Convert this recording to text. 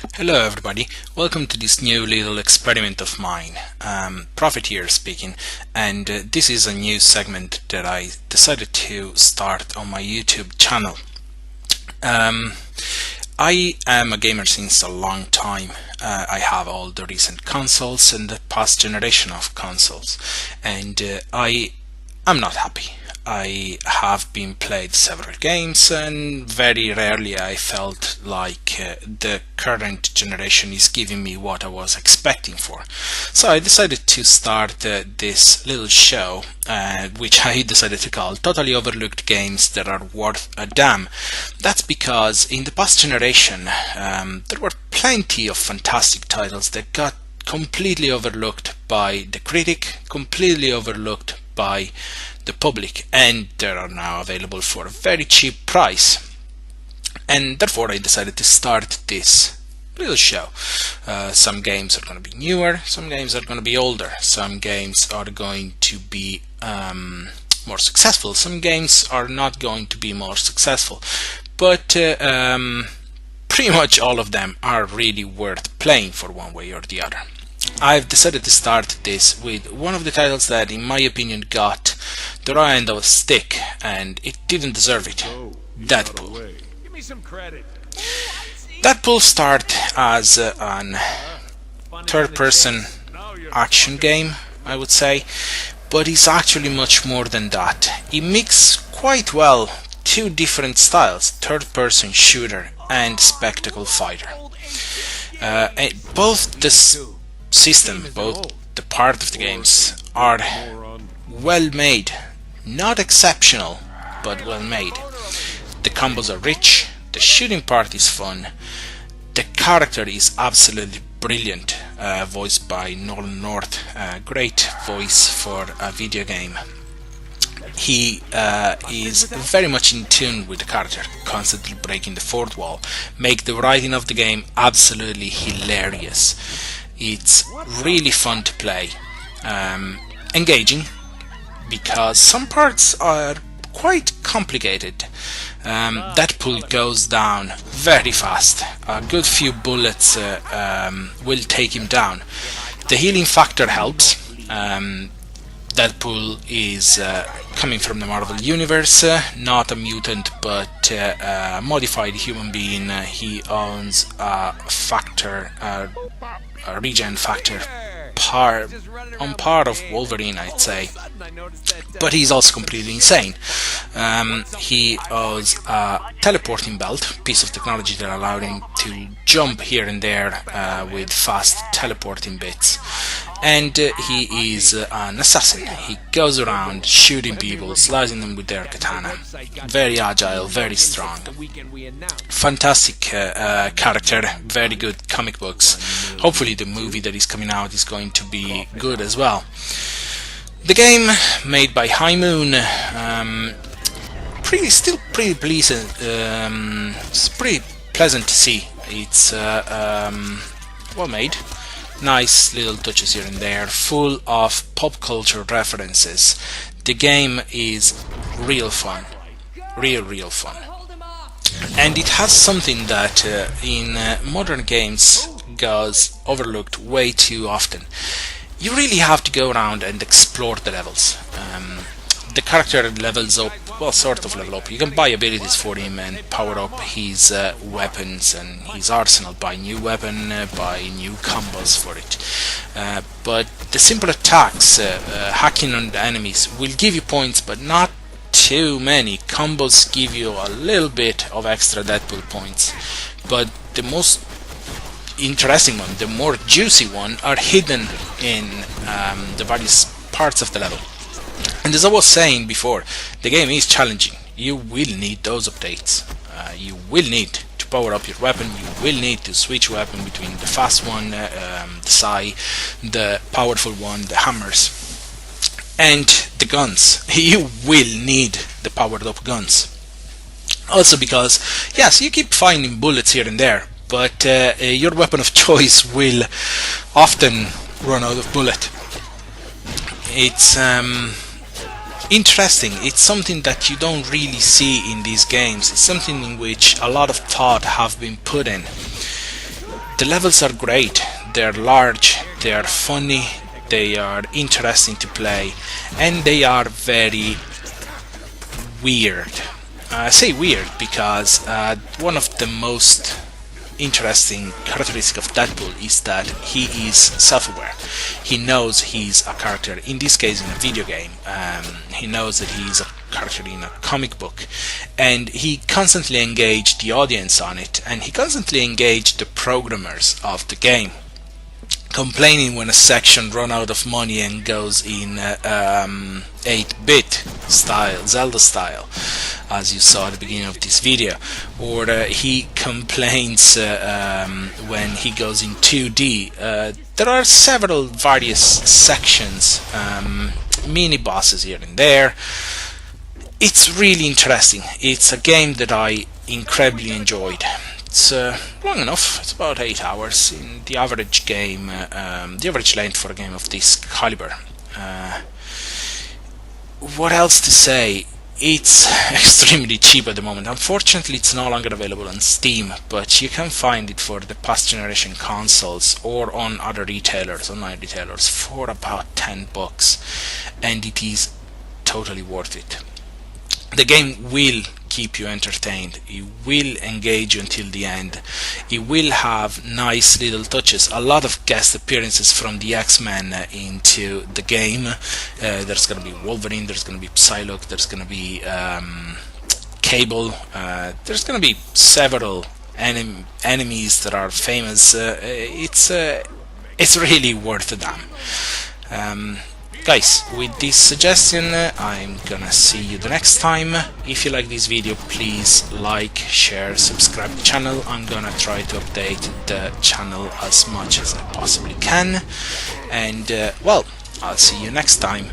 Hello everybody, welcome to this new little experiment of mine. Prophet here speaking, and this is a new segment that I decided to start on my YouTube channel. I am a gamer since a long time. I have all the recent consoles and the past generation of consoles, and I am not happy. I have been played several games, and very rarely I felt like the current generation is giving me what I was expecting for. So I decided to start this little show, which I decided to call Totally Overlooked Games That Are Worth a Damn. That's because in the past generation there were plenty of fantastic titles that got completely overlooked by the critic, completely overlooked by the public, and they are now available for a very cheap price. And therefore I decided to start this little show. Some games are going to be newer, some games are going to be older, some games are going to be more successful, some games are not going to be more successful, but pretty much all of them are really worth playing for one way or the other. I've decided to start this with one of the titles that, in my opinion, got the raw end of a stick, and it didn't deserve it. Deadpool. Give me some credit. Deadpool started as an third-person action game, I would say, but it's actually much more than that. It mixes quite well two different styles, third-person shooter and spectacle fighter. Both the system, both the part of the games are well made, not exceptional, but well made. The combos are rich, the shooting part is fun, the character is absolutely brilliant, voiced by Nolan North, great voice for a video game. He is very much in tune with the character, constantly breaking the fourth wall, make the writing of the game absolutely hilarious. It's really fun to play, engaging, because some parts are quite complicated. Deadpool goes down very fast. A good few bullets will take him down. The healing factor helps. Deadpool is coming from the Marvel Universe, not a mutant but a modified human being. He owns a factor, a regen factor on par of Wolverine, I'd say, but he's also completely insane. He owns a teleporting belt, piece of technology that allowed him to jump here and there with fast teleporting bits. And he is an assassin. He goes around shooting people, slicing them with their katana. Very agile, very strong. Fantastic character, very good comic books. Hopefully the movie that is coming out is going to be good as well. The game, made by High Moon, still pretty pleasant. It's pretty pleasant to see. It's well made. Nice little touches here and there, full of pop culture references. The game is real fun, real fun, and it has something that in modern games goes overlooked way too often. You really have to go around and explore the levels. The character levels up, well, sort of level up. You can buy abilities for him and power up his weapons and his arsenal, buy new weapon, buy new combos for it. But the simple attacks, hacking on the enemies, will give you points, but not too many. Combos give you a little bit of extra Deadpool points, but the most interesting one, the more juicy one, are hidden in the various parts of the level. And as I was saying before, the game is challenging. You will need those updates. You will need to power up your weapon. You will need to switch weapon between the fast one, the Sai, the powerful one, the hammers, and the guns. You will need the powered up guns. Also because, yes, you keep finding bullets here and there, but your weapon of choice will often run out of bullet. It's interesting. It's something that you don't really see in these games. It's something in which a lot of thought have been put in. The levels are great, they're large, they are funny, they are interesting to play, and they are very weird. I say weird because one of the most interesting characteristic of Deadpool is that he is self-aware. He knows he's a character, in this case in a video game. He knows that he's a character in a comic book, and he constantly engaged the audience on it, and he constantly engaged the programmers of the game, complaining when a section run out of money and goes in 8-bit style, Zelda style, as you saw at the beginning of this video, or he complains when he goes in 2D. There are several various sections, mini bosses here and there. It's really interesting. It's a game that I incredibly enjoyed. It's long enough. It's about 8 hours in the average game, the average length for a game of this caliber. What else to say? It's extremely cheap at the moment. Unfortunately, it's no longer available on Steam, but you can find it for the past generation consoles or on other retailers, online retailers, for about $10, and it is totally worth it. The game will keep you entertained, it will engage you until the end, it will have nice little touches, a lot of guest appearances from the X-Men into the game. There's going to be Wolverine, there's going to be Psylocke, there's going to be Cable, there's going to be several enemies that are famous. It's really worth a damn. Guys, with this suggestion, I'm gonna see you the next time. If you like this video, please like, share, subscribe to the channel. I'm gonna try to update the channel as much as I possibly can. And, well, I'll see you next time.